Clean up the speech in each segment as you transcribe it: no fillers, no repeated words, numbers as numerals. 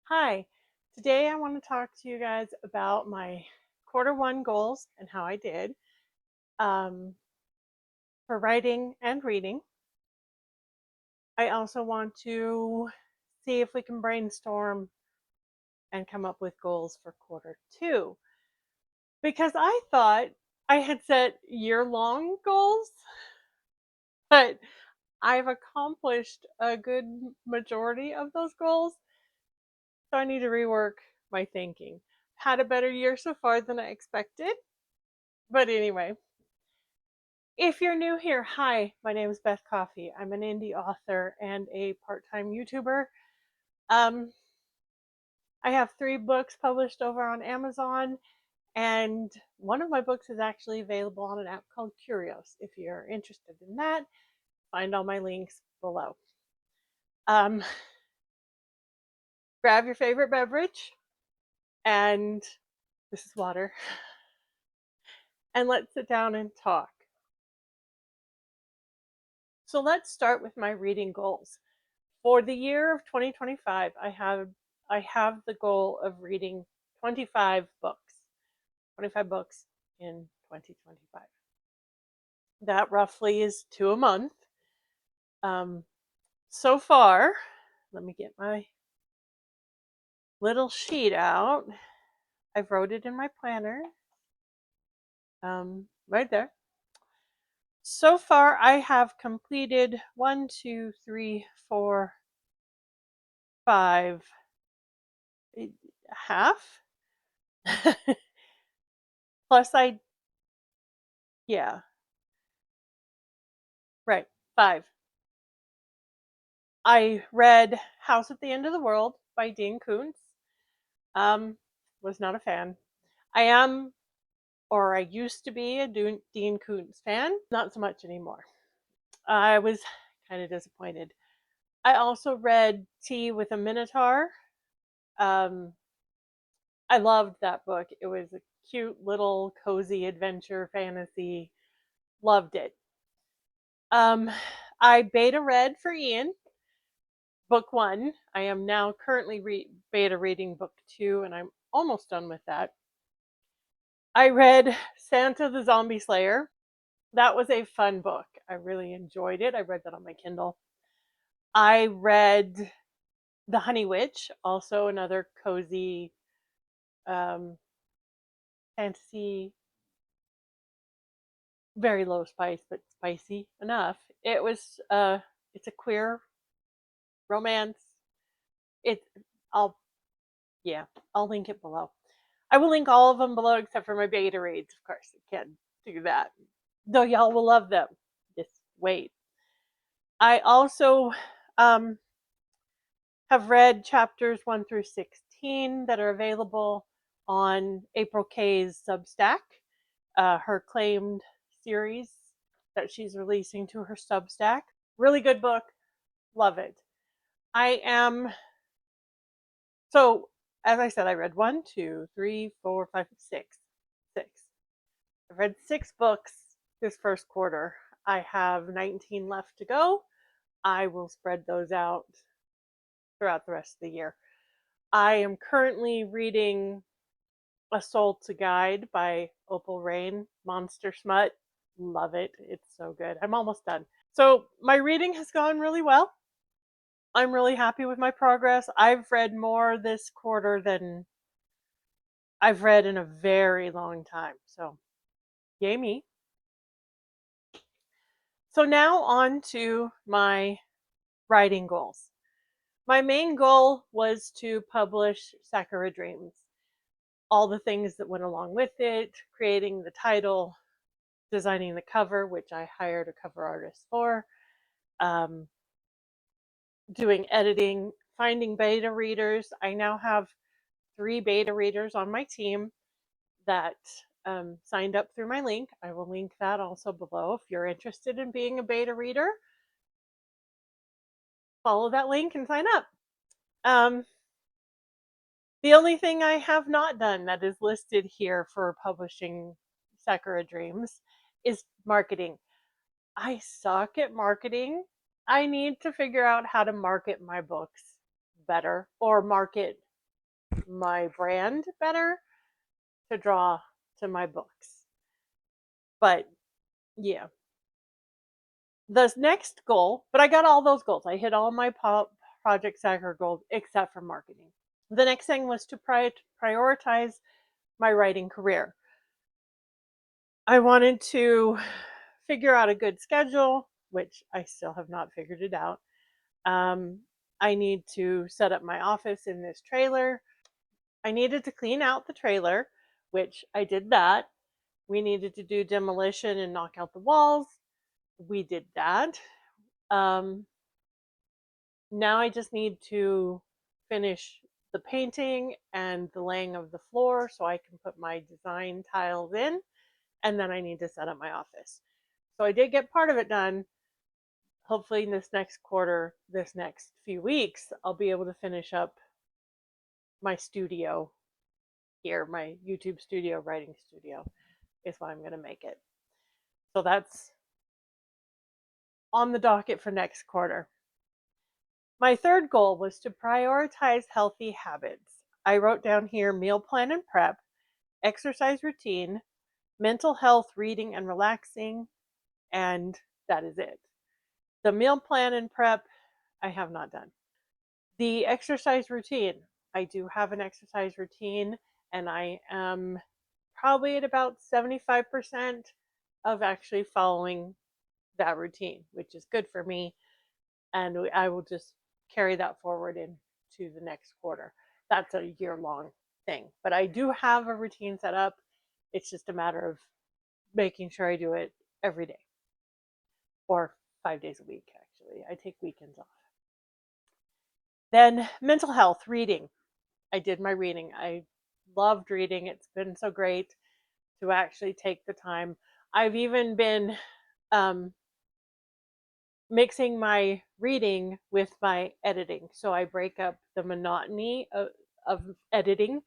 Hi, today I want to talk to you guys about my quarter 1 goals and how I did um, for writing and reading. I also want to see if we can brainstorm and come up with goals for quarter 2 because I thought I had set year-long goals, but I've accomplished a good majority of those goals, so I need to rework my thinking. Had a better year so far than I expected, but anyway. If you're new here, hi, my name is Beth Coffey. I'm an indie author and a part-time YouTuber. Um, I have 3 books published over on Amazon, and one of my books is actually available on an app called Curios. If you're interested in that, find all my links below. Um, grab your favorite beverage, and this is water, and let's sit down and talk. So let's start with my reading goals. For the year of 2025, I have the goal of reading 25 books. 25 books in 2025. That roughly is 2 a month. So far, let me get my little sheet out. I wrote it in my planner. Right there. So far, I have completed 1, 2, 3, 4, 5, half. Plus, yeah, right, 5. I read House at the End of the World by Dean Koontz. Was not a fan. I am, or I used to be, a Dean Koontz fan. Not so much anymore. I was kind of disappointed. I also read Tea with a Minotaur. I loved that book. It was a cute little cozy adventure fantasy. Loved it. I beta read for Ian book 1. I am now currently beta reading book 2, and I'm almost done with that. I read Santa the Zombie Slayer. That was a fun book. I really enjoyed it. I read that on my Kindle. I read The Honey Witch, also another cozy fantasy, very low spice, but spicy enough. It's a queer romance. It, I'll, yeah, I'll link it below. I will link all of them below except for my beta reads, of course. I can't do that. Though y'all will love them. Just wait. I also have read chapters 1 through 16 that are available on April K's Substack, her claimed series that she's releasing to her Substack. Really good book. Love it. So, as I said, I read 1, 2, 3, 4, 5, 6. 6. I've read 6 books this first quarter. I have 19 left to go. I will spread those out throughout the rest of the year. I am currently reading A Soul to Guide by Opal Rain, monster smut. Love it. It's so good. I'm almost done. So my reading has gone really well. I'm really happy with my progress. I've read more this quarter than I've read in a very long time. So yay me. So now on to my writing goals. My main goal was to publish Sakura Dreams. All the things that went along with it, creating the title, designing the cover, which I hired a cover artist for, doing editing, finding beta readers. I now have 3 beta readers on my team that signed up through my link. I will link that also below. If you're interested in being a beta reader, follow that link and sign up. The only thing I have not done that is listed here for publishing Sakura Dreams is marketing. I suck at marketing. I need to figure out how to market my books better, or market my brand better to draw to my books. But yeah, the next goal, but I got all those goals. I hit all my Project Stacker goals except for marketing. The next thing was to prioritize my writing career. I wanted to figure out a good schedule, which I still have not figured it out. I need to set up my office in this trailer. I needed to clean out the trailer, which I did that. We needed to do demolition and knock out the walls. We did that. Now I just need to finish the painting and the laying of the floor so I can put my design tiles in, and then I need to set up my office. So I did get part of it done. Hopefully in this next quarter, this next few weeks, I'll be able to finish up my studio here, my YouTube studio, writing studio is what I'm going to make it. So that's on the docket for next quarter. My third goal was to prioritize healthy habits. I wrote down here meal plan and prep, exercise routine, mental health, reading and relaxing, and that is it. The meal plan and prep, I have not done. The exercise routine, I do have an exercise routine, and I am probably at about 75% of actually following that routine, which is good for me. And I will just carry that forward into the next quarter. That's a year-long thing. But I do have a routine set up. It's just a matter of making sure I do it every day, or 5 days a week, actually. I take weekends off. Then mental health, reading. I did my reading. I loved reading. It's been so great to actually take the time. I've even been mixing my reading with my editing. So I break up the monotony of editing.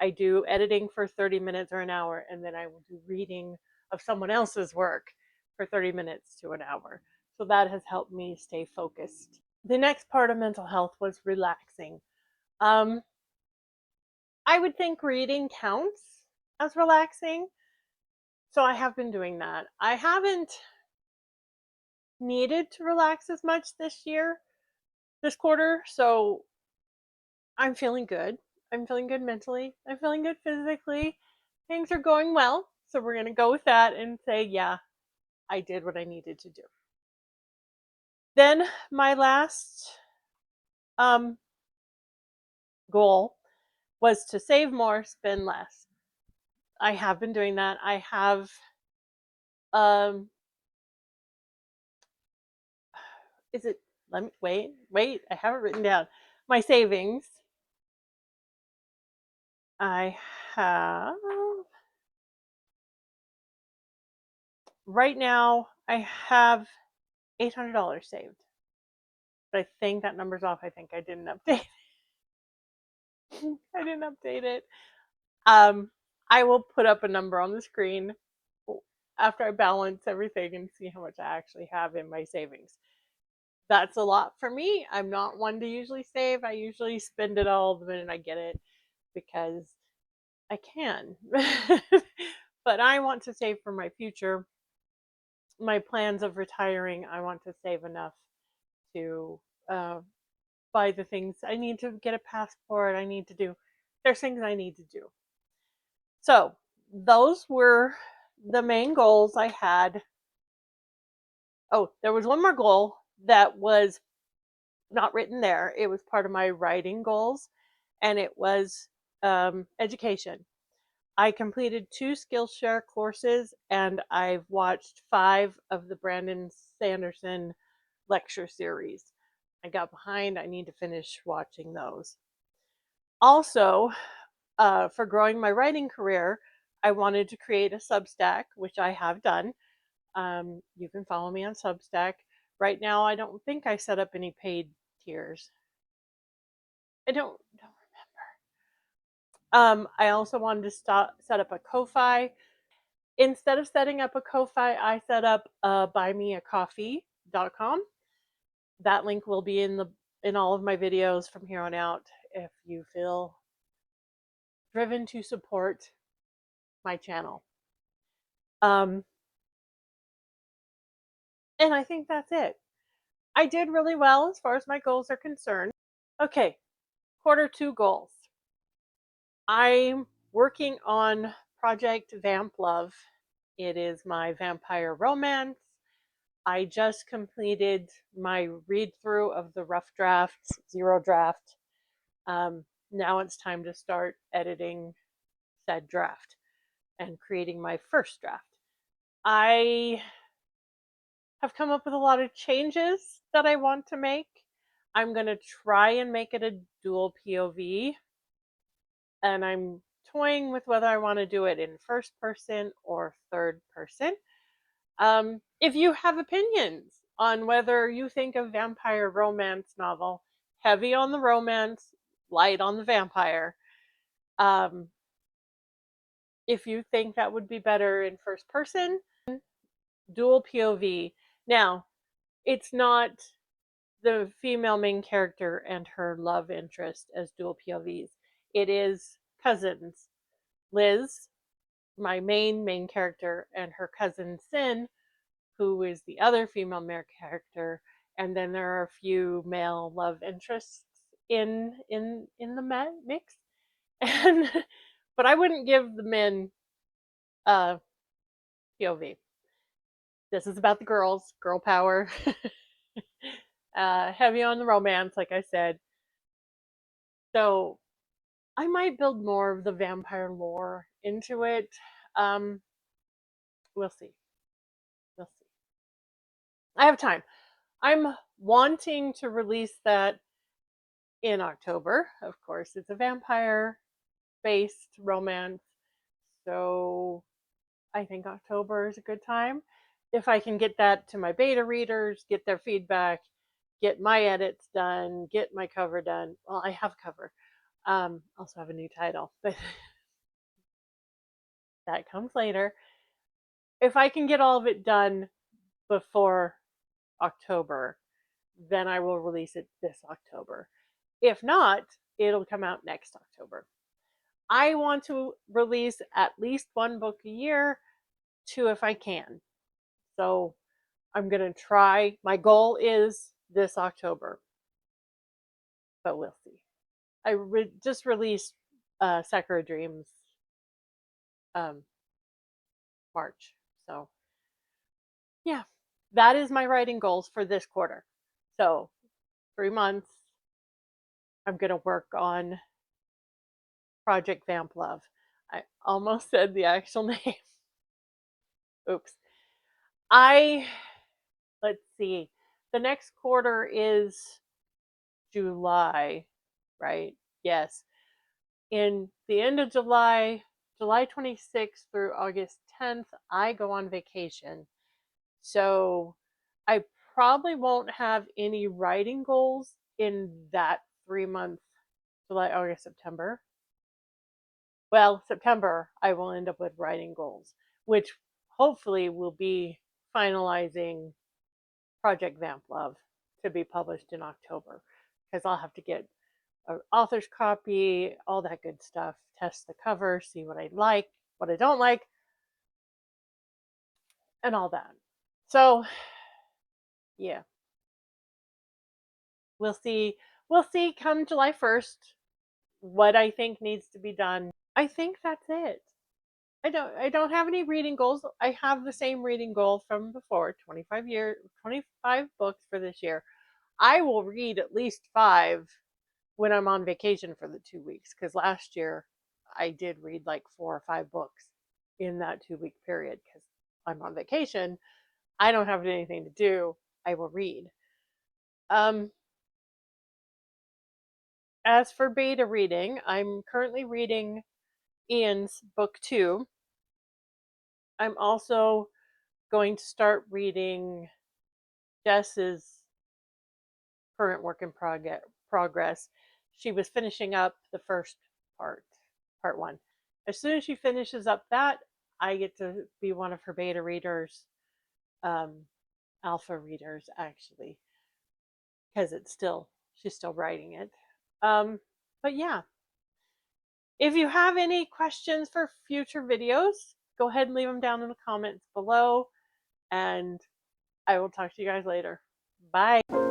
I do editing for 30 minutes or an hour, and then I will do reading of someone else's work for 30 minutes to an hour. So that has helped me stay focused. The next part of mental health was relaxing. I would think reading counts as relaxing. So I have been doing that. I haven't needed to relax as much this quarter. So I'm feeling good. I'm feeling good mentally. I'm feeling good physically. Things are going well. So we're going to go with that and say, yeah, I did what I needed to do. Then my last goal was to save more, spend less. I have been doing that. I have is it let me wait, I have it written down. My savings. I have right now I have $800 saved. But I think that number's off. I think I didn't update I didn't update it. I will put up a number on the screen after I balance everything and see how much I actually have in my savings. That's a lot for me. I'm not one to usually save. I usually spend it all the minute I get it because I can. But I want to save for my future. My plans of retiring, I want to save enough to buy the things I need to get a passport. There's things I need to do. So those were the main goals I had. Oh, there was one more goal that was not written there. It was part of my writing goals, and it was education. I completed 2 Skillshare courses, and I've watched 5 of the Brandon Sanderson lecture series. I got behind. I need to finish watching those. Also, for growing my writing career, I wanted to create a Substack, which I have done. You can follow me on Substack. Right now, I don't think I set up any paid tiers. I don't remember. I also wanted to set up a Ko-Fi. Instead of setting up a Ko-Fi, I set up buymeacoffee.com. That link will be in all of my videos from here on out if you feel driven to support my channel. And I think that's it. I did really well as far as my goals are concerned. Okay, Q2 goals. I'm working on Project Vamp Love. It is my vampire romance. I just completed my read through of the rough drafts, zero draft. Now it's time to start editing said draft and creating my first draft. I have come up with a lot of changes that I want to make. I'm going to try and make it a dual POV, and I'm toying with whether I want to do it in first person or third person. If you have opinions on whether you think a vampire romance novel, heavy on the romance, light on the vampire, if you think that would be better in first person, dual POV. Now, it's not the female main character and her love interest as dual POVs. It is cousins. Liz, my main character, and her cousin Sin, who is the other female main character, and then there are a few male love interests in the mix. And but I wouldn't give the men POV. This is about the girls, girl power. Heavy on the romance, like I said. So I might build more of the vampire lore into it. We'll see. We'll see. I have time. I'm wanting to release that in October. Of course, it's a vampire based romance. So I think October is a good time. If I can get that to my beta readers, get their feedback, get my edits done, get my cover done. Well, I have a cover. Also have a new title, but that comes later. If I can get all of it done before October, then I will release it this October. If not, it'll come out next October. I want to release at least one book a year, two if I can. So I'm going to try. My goal is this October, but we'll see. I just released Sakura Dreams March. So yeah, that is my writing goals for this quarter. So 3 months, I'm going to work on Project Vamp Love. I almost said the actual name. Oops. Let's see. The next quarter is July, right? Yes. In the end of July, July 26th through August 10th, I go on vacation. So I probably won't have any writing goals in that 3 month, July, August, September. Well, September, I will end up with writing goals, which hopefully will be finalizing Project Vamp Love to be published in October, because I'll have to get an author's copy, all that good stuff, test the cover, see what I like, what I don't like, and all that. So, yeah. We'll see. We'll see come July 1st what I think needs to be done. I think that's it. I don't have any reading goals. I have the same reading goal from before, 25 books for this year. I will read at least 5 when I'm on vacation for the 2 weeks, because last year I did read like 4 or 5 books in that 2-week period because I'm on vacation. I don't have anything to do. I will read. As for beta reading, I'm currently reading Ian's book 2. I'm also going to start reading Jess's current work in progress. She was finishing up the first part 1. As soon as she finishes up that, I get to be one of her beta readers, alpha readers actually, because she's still writing it. But yeah, If you have any questions for future videos, go ahead and leave them down in the comments below, and I will talk to you guys later. Bye.